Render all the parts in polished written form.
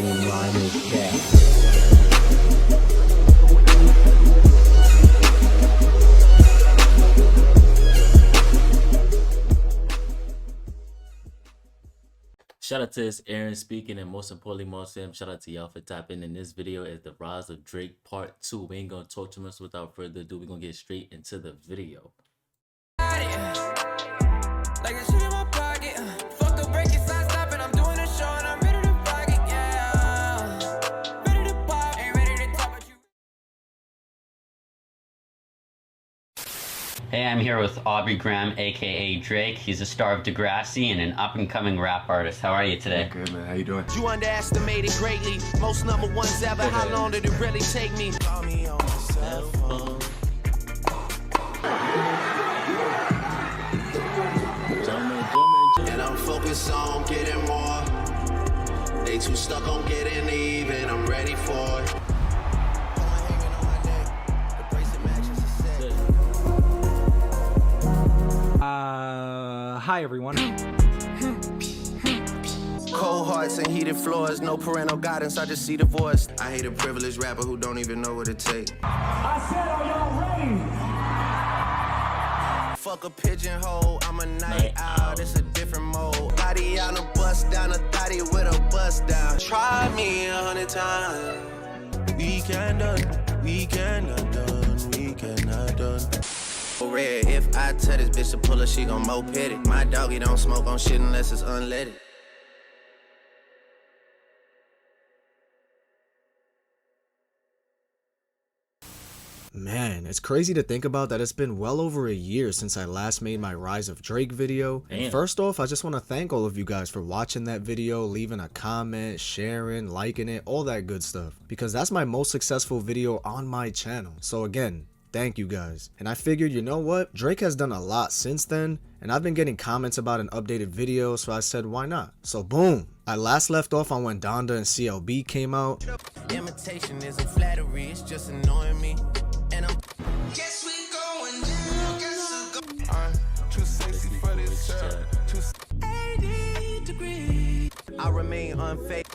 fucking minor cat. Shout out to this Aaron speaking, and most importantly, shout out to y'all for tapping in. This video is the rise of Drake part 2. We ain't gonna talk too much without further ado. We're gonna get straight into the video. Hey, I'm here with Aubrey Graham, aka Drake. He's a star of Degrassi and an up-and-coming rap artist. How are you today? Good, man. How you doing? You underestimated greatly. Most number ones ever. How long did it really take me? Call me on my cell phone. And I'm focused on getting more. They too stuck on getting even. I'm ready for it. Hi everyone. Cold hearts and heated floors, no parental guidance, I just see divorce. I hate a privileged rapper who don't even know what it takes. I said, are y'all ready? Fuck a pigeonhole, I'm a night owl, it's a different mode. Body on a bust down, a thotty with a bust down. Try me 100 times. We can done, we cannot done, we cannot done. Red. If I tell this bitch to pull her, she gon' moped it. My doggy don't smoke on shit unless it's unleaded. Man, it's crazy to think about that it's been well over a year since I last made my Rise of Drake video. And first off, I just want to thank all of you guys for watching that video, leaving a comment, sharing, liking it, all that good stuff. Because that's my most successful video on my channel. So again, thank you guys. And I figured, you know what? Drake has done a lot since then, and I've been getting comments about an updated video, so I said, why not? So boom! I last left off on when Donda and CLB came out. Imitation isn't flattery, it's just annoying me. And I'm guess we going down, guess we go. I'm too sexy for this shirt. 80 degrees. I remain unfazed.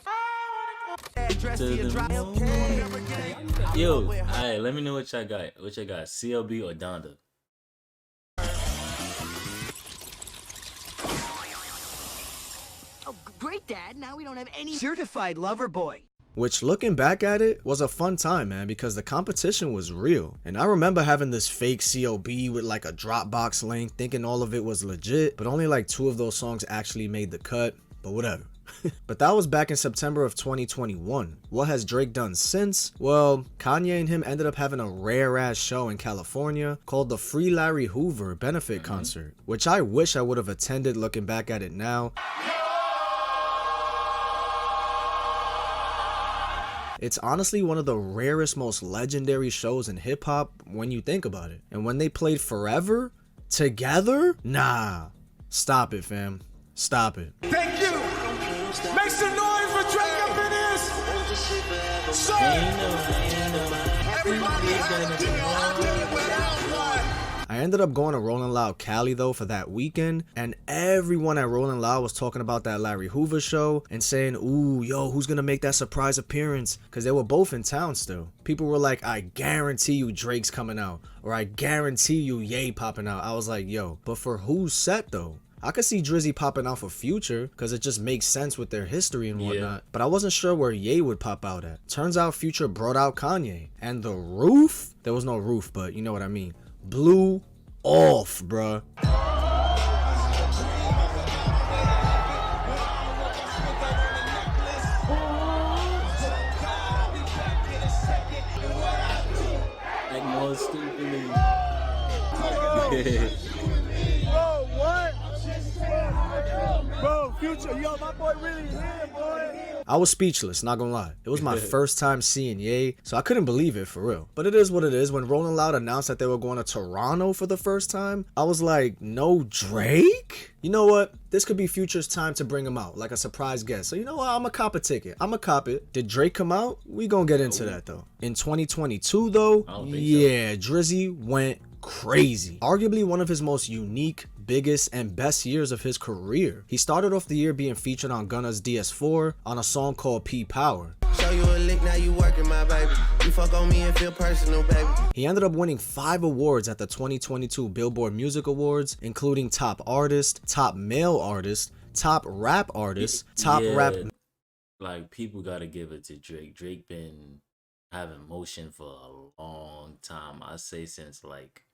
Yo, alright, let me know what y'all got. What y'all got, CLB or Donda? Oh, great, Dad. Now we don't have any Certified lover boy. Which, looking back at it, was a fun time, man, because the competition was real. And I remember having this fake CLB with like a Dropbox link, thinking all of it was legit, but only like 2 of those songs actually made the cut, but whatever. But that was back in September of 2021. What has Drake done since? Well, Kanye and him ended up having a rare ass show in California called the Free Larry Hoover benefit concert, which I wish I would have attended looking back at it now. It's honestly one of the rarest, most legendary shows in hip hop when you think about it. And when they played Forever together, nah, stop it, fam. Stop it. Thank you. Make some noise for Drake up in this. So, I ended up going to Rolling Loud Cali though for that weekend, and everyone at Rolling Loud was talking about that Larry Hoover show and saying, ooh, yo, who's gonna make that surprise appearance? Because they were both in town still. People were like, I guarantee you Drake's coming out, or I guarantee you Ye popping out. I was like, yo, but for whose set though? I could see Drizzy popping out for Future because it just makes sense with their history and whatnot, but I wasn't sure where Ye would pop out at. Turns out Future brought out Kanye, and the roof, there was no roof, but you know what I mean, blew off, bruh. Like more stupidly. bro, what? Bro, Future, yo, my boy really here, boy. I was speechless, not gonna lie. It was my first time seeing Ye, so I couldn't believe it for real. But it is what it is. When Rolling Loud announced that they were going to Toronto for the first time, I was like, no Drake? You know what? This could be Future's time to bring him out, like a surprise guest. So you know what? I'ma cop a ticket. I'ma cop it. Did Drake come out? We gonna get into that though. In 2022 though, yeah, Drizzy went crazy. Arguably one of his most unique, biggest and best years of his career. He started off the year being featured on Gunna's DS4 on a song called P Power. Show you a lick, now you working, my baby. You fuck on me and feel personal, baby. He ended up winning 5 awards at the 2022 Billboard Music Awards, including Top Artist, Top Male Artist, Top Rap Artist, Top Rap. Like, people gotta give it to Drake. Drake been having motion for a long time. I say since like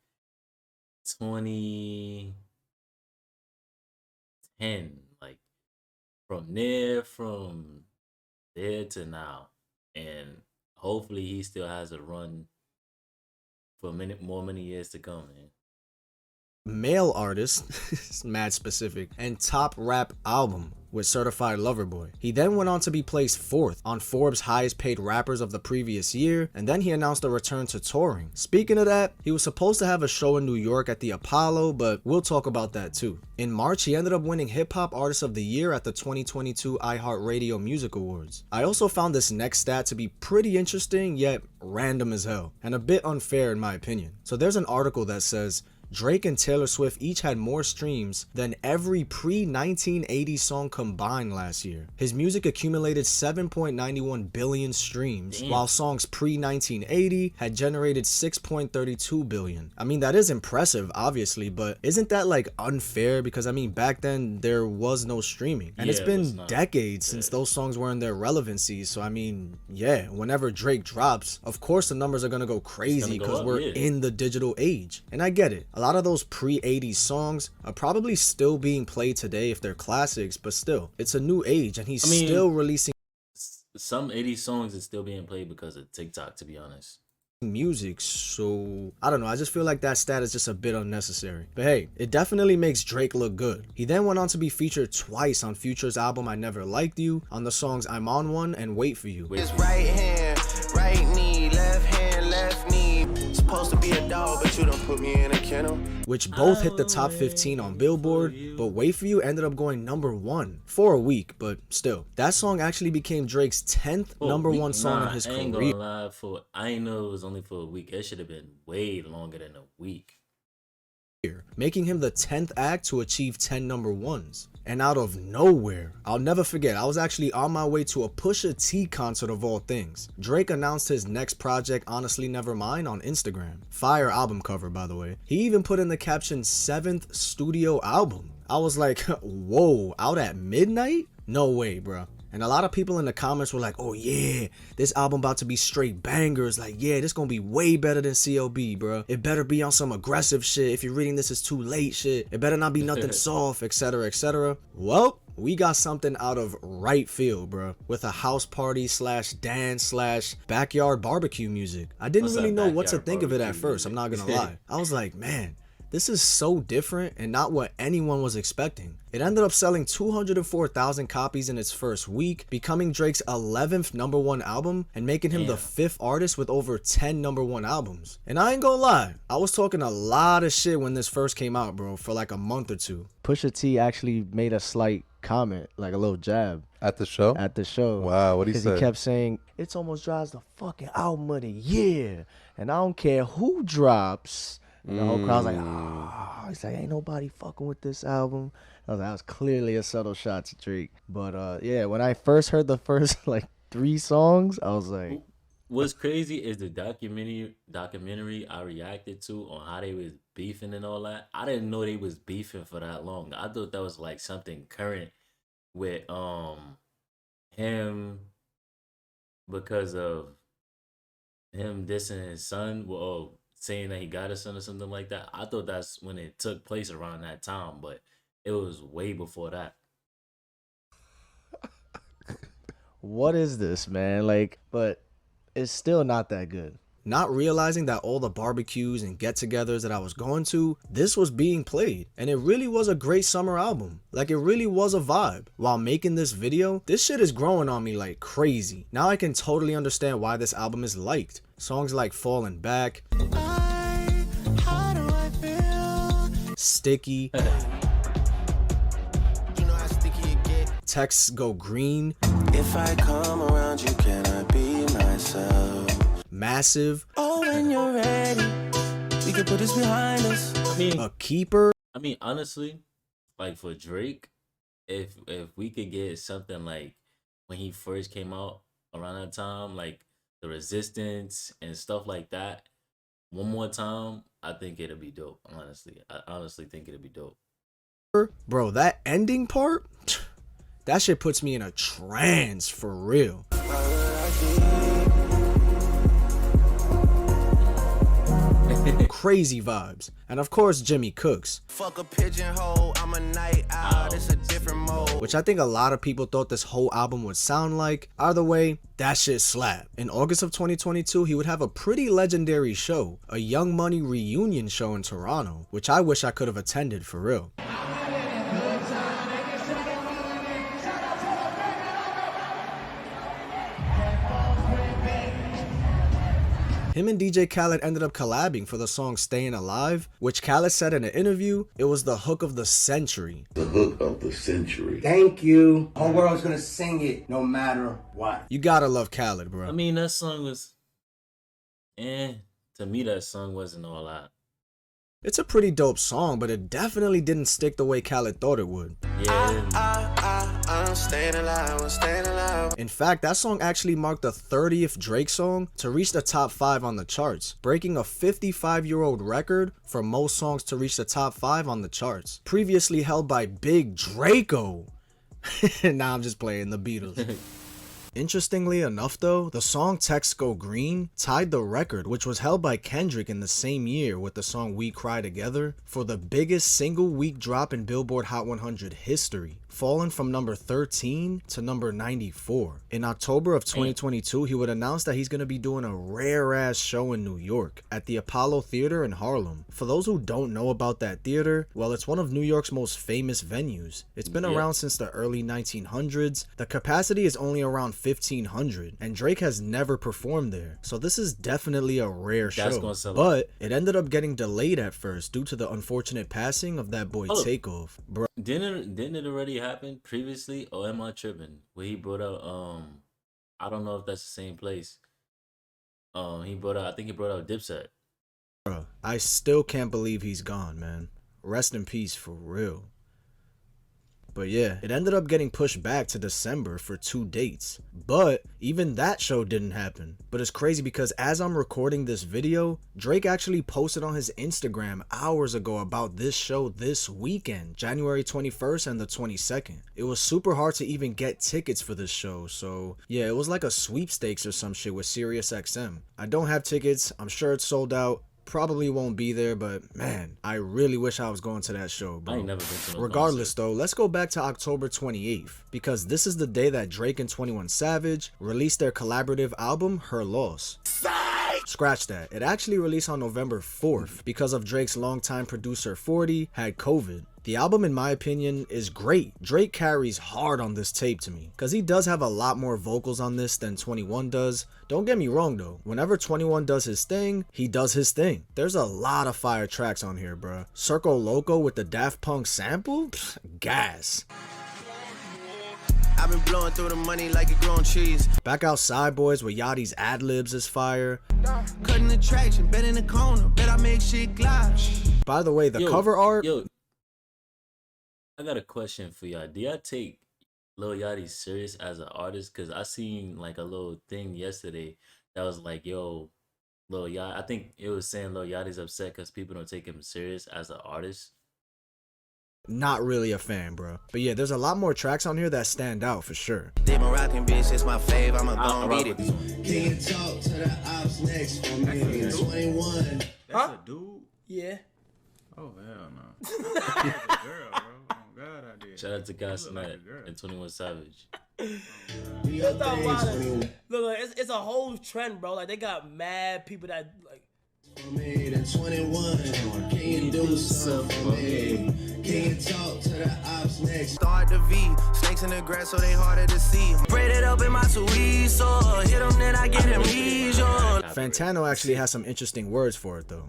2010, like from there to now, and hopefully he still has a run for many years to come, man. Male Artist, it's mad specific, and Top Rap Album with Certified Lover Boy. He then went on to be placed 4th on Forbes' highest paid rappers of the previous year, and then he announced a return to touring. Speaking of that, he was supposed to have a show in New York at the Apollo, but we'll talk about that too. In March, he ended up winning Hip Hop Artist of the Year at the 2022 iHeartRadio Music Awards. I also found this next stat to be pretty interesting, yet random as hell, and a bit unfair in my opinion. So there's an article that says, Drake and Taylor Swift each had more streams than every pre-1980 song combined last year. His music accumulated 7.91 billion streams, while songs pre-1980 had generated 6.32 billion. I mean, that is impressive, obviously, but isn't that like unfair? Because I mean, back then there was no streaming, and it's been decades since those songs were in their relevancy. So I mean, yeah, whenever Drake drops, of course the numbers are gonna go crazy because we're in the digital age, and I get it. A lot of those pre-80s songs are probably still being played today if they're classics, but still, it's a new age, and he's still releasing some 80s songs is still being played because of TikTok, to be honest. Music. So I don't know, I just feel like that stat is just a bit unnecessary, but hey, it definitely makes Drake look good. He then went on to be featured twice on Future's album I Never Liked You on the songs I'm On One and Wait For You. It's right hand, right knee, left hand, left knee. Supposed to be a dog, but you don't put me in a kennel. Which both hit the top 15 on Billboard, but Wait For You ended up going #1 for a week, but still. That song actually became Drake's 10th #1 song in his I ain't career. gonna lie, I ain't know it was only for a week. It should have been way longer than a week. Making him the 10th act to achieve 10 #1s. And out of nowhere, I'll never forget, I was actually on my way to a Pusha T concert of all things. Drake announced his next project, Honestly Nevermind, on Instagram. Fire album cover, by the way. He even put in the caption 7th studio album. I was like, whoa, out at midnight? No way, bro. And a lot of people in the comments were like, oh yeah, this album about to be straight bangers. Like, yeah, this gonna be way better than CLB, bro. It better be on some aggressive shit. If you're reading this, it's too late shit. It better not be nothing soft, etc, etc. Well, we got something out of right field, bro, with a house party / dance / backyard barbecue music. I didn't really know what to think of it at first, I'm not gonna lie. I was like, man, this is so different and not what anyone was expecting. It ended up selling 204,000 copies in its first week, becoming Drake's 11th #1 album and making him the 5th artist with over 10 #1 albums. And I ain't gonna lie, I was talking a lot of shit when this first came out, bro, for like a month or two. Pusha T actually made a slight comment, like a little jab. At the show? At the show. Wow, what'd he say? Because he kept saying, it's almost drives the fucking album of the year. And I don't care who drops. And the whole crowd's like, oh, he's like, ain't nobody fucking with this album. I was like, that was clearly a subtle shot to Drake. But yeah, when I first heard the first like 3 songs, I was like, what's crazy is the documentary I reacted to on how they was beefing and all that. I didn't know they was beefing for that long. I thought that was like something current with him because of him dissing his son. Well, saying that he got a son or something like that. I thought that's when it took place around that time, but it was way before that. what is this, man? Like, but it's still not that good. Not realizing that all the barbecues and get-togethers that I was going to, this was being played. And it really was a great summer album. Like, it really was a vibe. While making this video, this shit is growing on me like crazy. Now I can totally understand why this album is liked. Songs like Falling Back, Sticky, You know how sticky it get. Texts Go Green, If I come around you, can I be myself? Massive, Oh, when you're ready, we can put this behind us. A Keeper, I mean, honestly, like for Drake, if we could get something like when he first came out around that time, like the Resistance and stuff like that, one more time, I think it'll be dope. Honestly, I honestly think it'll be dope. Bro, that ending part, that shit puts me in a trance for real. Crazy vibes. And of course, Jimmy Cooks. Fuck a pigeonhole, I'm a night owl, it's a different mode. Which I think a lot of people thought this whole album would sound like. Either way, that shit slap. In August of 2022, he would have a pretty legendary show, a Young Money reunion show in Toronto, which I wish I could have attended for real. Him and DJ Khaled ended up collabing for the song Staying Alive, which Khaled said in an interview, it was the hook of the century. The hook of the century. Thank you. Whole world's gonna sing it no matter what. You gotta love Khaled, bro. I mean, that song was, to me, that song wasn't all that. It's a pretty dope song, but it definitely didn't stick the way Khaled thought it would. Yeah. I'm staying alive, I'm staying alive. In fact, that song actually marked the 30th Drake song to reach the top 5 on the charts, breaking a 55-year-old record for most songs to reach the top 5 on the charts, previously held by Big Draco. Nah, I'm just playing, the Beatles. Interestingly enough though, the song Texts Go Green tied the record, which was held by Kendrick in the same year with the song We Cry Together, for the biggest single week drop in Billboard Hot 100 history, falling from number 13 to number 94. In October of 2022, he would announce that he's going to be doing a rare ass show in New York at the Apollo Theater in Harlem. For those who don't know about that theater, well, it's one of New York's most famous venues. It's been around since the early 1900s. The capacity is only around 1,500, and Drake has never performed there, so this is definitely a rare show. But it ended up getting delayed at first due to the unfortunate passing of that boy Takeoff. Bro, Didn't it already happen previously? Or am I tripping? Where he brought out I don't know if that's the same place. I think he brought out Dipset. Bro, I still can't believe he's gone, man. Rest in peace for real. But yeah, it ended up getting pushed back to December for 2 dates. But even that show didn't happen. But it's crazy because as I'm recording this video, Drake actually posted on his Instagram hours ago about this show this weekend, January 21st and the 22nd. It was super hard to even get tickets for this show. So yeah, it was like a sweepstakes or some shit with SiriusXM. I don't have tickets. I'm sure it's sold out. Probably won't be there, but man, I really wish I was going to that show, bro. I ain't never been to no Regardless though, let's go back to October 28th, because this is the day that Drake and 21 Savage released their collaborative album, Her Loss. Scratch that. It actually released on November 4th because of Drake's longtime producer 40 had COVID. The album, in my opinion, is great. Drake carries hard on this tape to me, because he does have a lot more vocals on this than 21 does. Don't get me wrong though, whenever 21 does his thing, he does his thing. There's a lot of fire tracks on here, bruh. Circo Loco with the Daft Punk sample? Pfft, gas. I've been blowing through the money like it growing trees. Back Outside Boys with Yachty's ad-libs is fire. Cutting the traction, bet in the corner, bet I make shit glide. By the way, the cover art... Yo, I got a question for y'all. Do y'all take Lil Yachty serious as an artist? Because I seen like a little thing yesterday that was like, yo, Lil Yachty, I think it was saying Lil Yachty's upset because people don't take him serious as an artist. Not really a fan, bro. But yeah, there's a lot more tracks on here that stand out for sure. They been rocking, bitch, it's my fave, I'ma gon' beat it. Can't talk to the ops next for me. 21. That's a dude? Yeah. Oh, hell no. That's a girl, bro. Oh, God, I did. Shout out to Gas Night and 21 Savage. Look, it's a whole trend, bro. Like, they got mad people that, like... For me, the 21. Can you do something for me? Can you talk to the ops next? Start the V, snakes in the grass so they harder to see. Braid it up in my sweet so hit them then I get amnesia. Fantano actually has some interesting words for it though.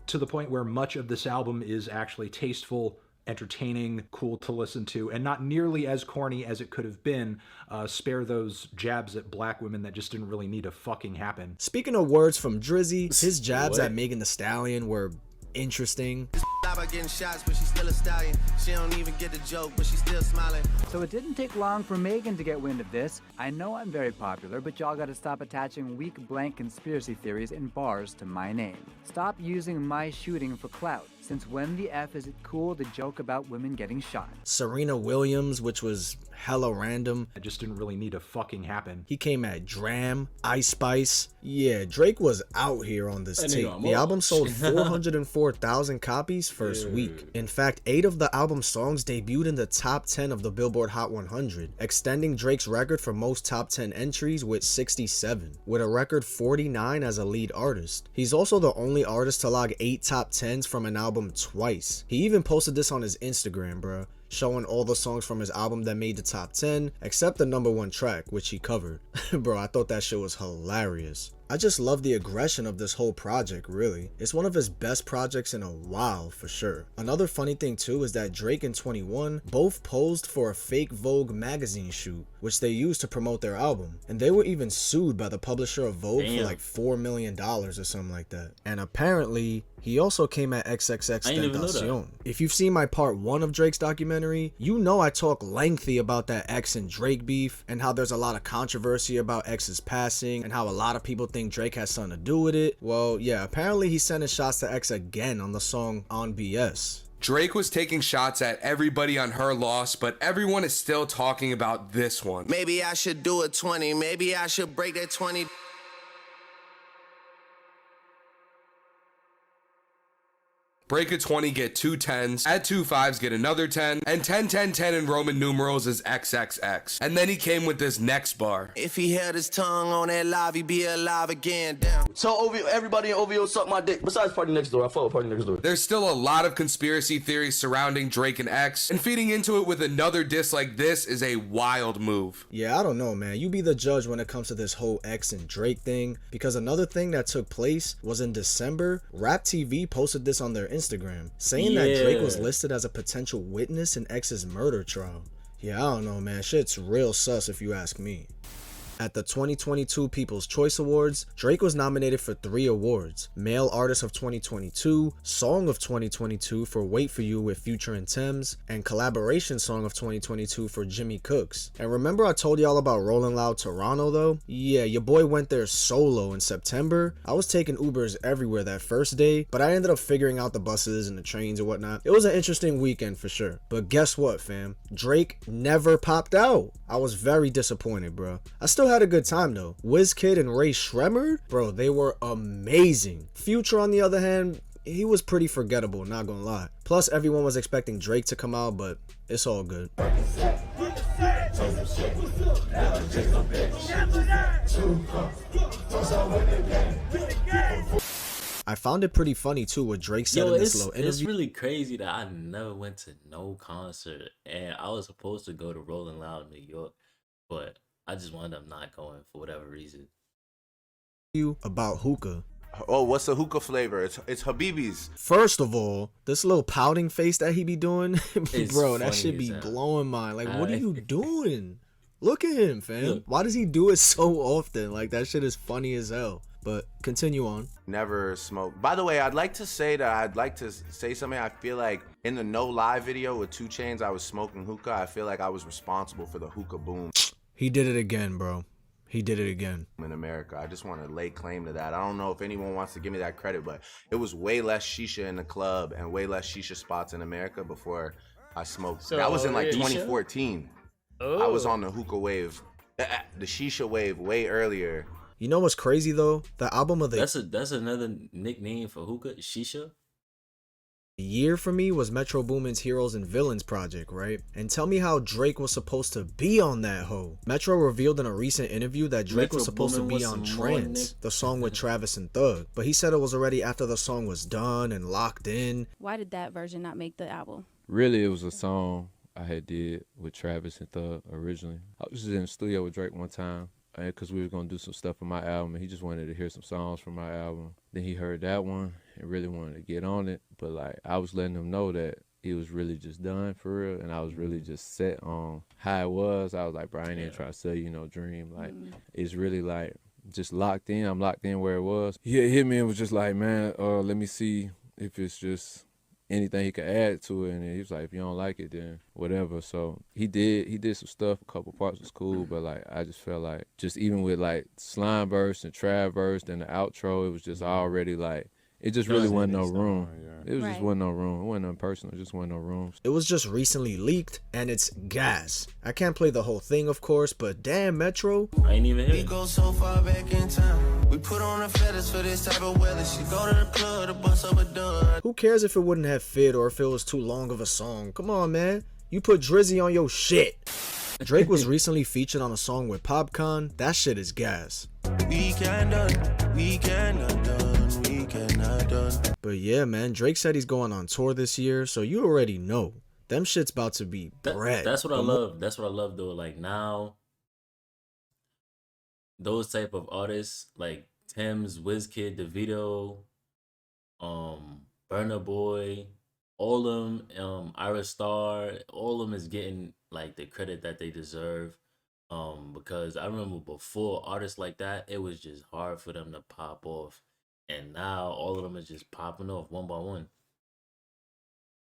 To the point where much of this album is actually tasteful, entertaining, cool to listen to, and not nearly as corny as it could have been. Spare those jabs at black women that just didn't really need to fucking happen. Speaking of words from Drizzy, his jabs at Megan Thee Stallion were interesting. About getting shots, but she's still a stallion. She don't even get the joke, but she's still smiling. So it didn't take long for Megan to get wind of this. I know I'm very popular, but y'all gotta stop attaching weak blank conspiracy theories in bars to my name. Stop using my shooting for clout. Since when the F is it cool to joke about women getting shot? Serena Williams, which was hella random. It just didn't really need to fucking happen. He came at Dram, Ice Spice. Yeah, Drake was out here on this tape. The album sold 404,000 copies first week. In fact, 8 of the album's songs debuted in the top 10 of the Billboard Hot 100, extending Drake's record for most top 10 entries with 67, with a record 49 as a lead artist. He's also the only artist to log 8 top 10s from an album twice. He even posted this on his Instagram, bruh, showing all the songs from his album that made the top 10, except the #1 track, which he covered. Bro, I thought that shit was hilarious. I just love the aggression of this whole project, really. It's one of his best projects in a while, for sure. Another funny thing too is that Drake and 21 both posed for a fake Vogue magazine shoot, which they used to promote their album. And they were even sued by the publisher of Vogue for like $4 million or something like that. And apparently, he also came at XXXTentacion. If you've seen my part 1 of Drake's documentary, you know I talk lengthy about that X and Drake beef, and how there's a lot of controversy about X's passing, and how a lot of people think Drake has something to do with it. Well, yeah, apparently he's sending shots to X again on the song On BS. Drake was taking shots at everybody on her loss, but everyone is still talking about this one. Maybe I should do a 20. Maybe I should break that 20. Break a 20, get 2 10s, add 2 5s, get another 10, and 10 10 10 in Roman numerals is XXX. And then he came with this next bar. If he held his tongue on that live, he'd be alive again. Damn. So OVO, everybody in OVO suck my dick. Besides Party Next Door, I follow Party Next Door. There's still a lot of conspiracy theories surrounding Drake and X, and feeding into it with another diss like this is a wild move. Yeah, I don't know, man. You be the judge when it comes to this whole X and Drake thing, because another thing that took place was in December, Rap TV posted this on their Instagram, saying that Drake was listed as a potential witness in X's murder trial. Yeah, I don't know, man. Shit's real sus if you ask me. At the 2022 People's Choice Awards, Drake was nominated for 3 awards: Male Artist of 2022, Song of 2022 for Wait For You with Future and Thames, and Collaboration Song of 2022 for Jimmy Cooks. And remember I told y'all about Rolling Loud Toronto though? Yeah, your boy went there solo in September. I was taking Ubers everywhere that first day, but I ended up figuring out the buses and the trains and whatnot. It was an interesting weekend for sure. But guess what, fam? Drake never popped out. I was very disappointed, bro. I still had a good time though. Wizkid and Ray Shremmerd, bro, they were amazing. Future, on the other hand, he was pretty forgettable, not gonna lie. Plus, everyone was expecting Drake to come out, but it's all good. I found it pretty funny too what Drake said in this little interview. It's really crazy that I never went to no concert, and I was supposed to go to Rolling Loud in New York, but I just wound up not going for whatever reason. About hookah. Oh, what's the hookah flavor? It's Habibi's. First of all, this little pouting face that he be doing, bro, that shit be hell. blowing mine. Like, what are you doing? Look at him, fam. Why does he do it so often? Like, that shit is funny as hell. But continue on. Never smoke. By the way, I'd like to say something. I feel like in the No Lie video with 2 Chainz, I was smoking hookah. I feel like I was responsible for the hookah boom. He did it again, bro. He did it again. In America, I just want to lay claim to that. I don't know if anyone wants to give me that credit, but it was way less shisha in the club and way less shisha spots in America before I smoked. So, that was in like 2014. I was on the hookah wave, the shisha wave way earlier. You know what's crazy though? The album of the that's another nickname for hookah, shisha. Year for me was Metro Boomin's Heroes and Villains project, right? And tell me how Drake was supposed to be on that hoe. Metro revealed in a recent interview that Drake was supposed to be on Trance, the song with Travis and Thug, but he said it was already after the song was done and locked in. Why did that version not make the album? Really, it was a song I had did with Travis and Thug originally. I was just in the studio with Drake one time, because we were going to do some stuff for my album, and he just wanted to hear some songs from my album. Then he heard that one and really wanted to get on it, but like I was letting him know that it was really just done for real, and I was really just set on how it was. I was like, bro, I ain't even trying to sell you no dream. Like, it's really like just locked in. I'm locked in where it was. He hit me and was just like, man, let me see if it's just anything he could add to it, and he was like, if you don't like it, then whatever. So he did some stuff. A couple parts was cool, but like I just felt like just even with like slime verse and trap verse and the outro, it was just already like it just really wasn't no room. It was just wasn't no room. It wasn't nothing personal. It just wasn't no room. It was just recently leaked, and it's gas. I can't play the whole thing, of course, but damn, Metro. I ain't even We here. go so far back in time. We put on the feathers for this type of weather. She go to the club to bust up a dud. Who cares if it wouldn't have fit or if it was too long of a song? Come on, man. You put Drizzy on your shit. Drake was recently featured on a song with Popcorn. That shit is gas. We cannot done. We cannot done. We cannot done. But yeah, man, Drake said he's going on tour this year, so you already know. Them shit's about to be bread. That's what I love. That's what I love though. Like now, those type of artists like Thames, Wizkid, Davido, Burna Boy, all of them, Ira Star, all of them is getting like the credit that they deserve. Because I remember before artists like that, it was just hard for them to pop off, and now all of them is just popping off one by one.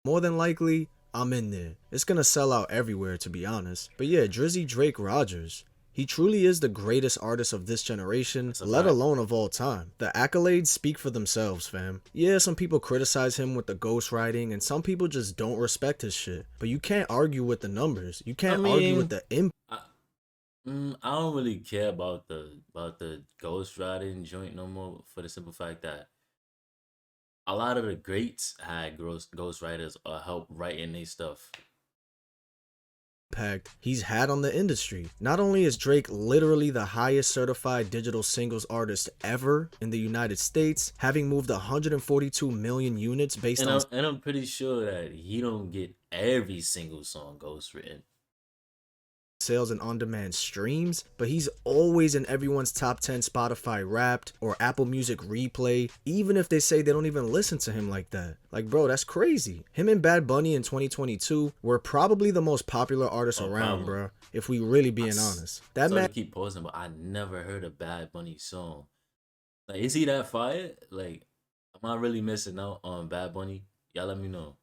More than likely, I'm in there. It's gonna sell out everywhere, to be honest. But yeah, Drizzy Drake Rogers. He truly is the greatest artist of this generation, let alone of all time. The accolades speak for themselves, fam. Yeah, some people criticize him with the ghostwriting, and some people just don't respect his shit. But you can't argue with the numbers. You can't argue with the impact. I don't really care about the ghostwriting joint no more, for the simple fact that a lot of the greats had ghostwriters help writing their stuff. He's had on the industry. Not only is Drake literally the highest certified digital singles artist ever in the United States, having moved 142 million units based on... And I'm pretty sure that he don't get every single song ghostwritten. Sales and on-demand streams, but he's always in everyone's top 10 Spotify Wrapped or Apple Music Replay, even if they say they don't even listen to him like that. Like, bro, that's crazy. Him and Bad Bunny in 2022 were probably the most popular artists around, bro, if we really being honest. That man keep posting, but I never heard a Bad Bunny song. Like, is he that fire? Like, am I really missing out on Bad Bunny? Y'all let me know.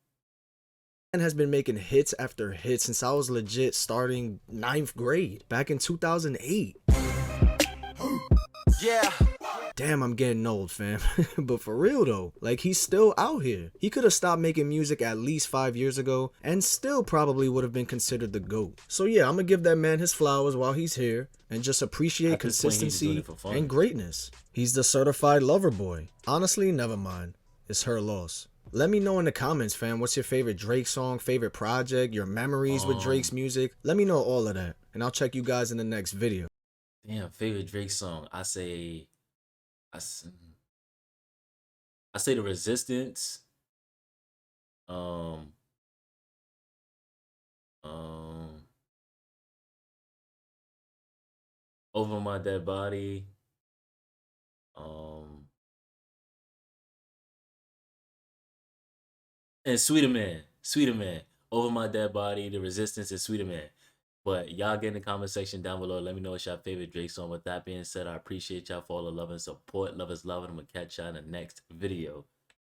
has been making hits after hits since I was legit starting 9th grade back in 2008. Yeah. Damn, I'm getting old, fam. But for real though, like, he's still out here. He could have stopped making music at least 5 years ago and still probably would have been considered the GOAT. So yeah, I'm gonna give that man his flowers while he's here and just appreciate consistency and greatness. He's the certified lover boy. Honestly, never mind. It's her loss. Let me know in the comments, fam, what's your favorite Drake song, favorite project, your memories with Drake's music. Let me know all of that, and I'll check you guys in the next video. Damn, favorite Drake song. I say The Resistance. Over My Dead Body. And Sweeter Man. Over My Dead Body, The Resistance, and Sweeter Man. But y'all get in the comment section down below. Let me know what's your favorite Drake song. With that being said, I appreciate y'all for all the love and support. Love is love, and I'm going to catch y'all in the next video.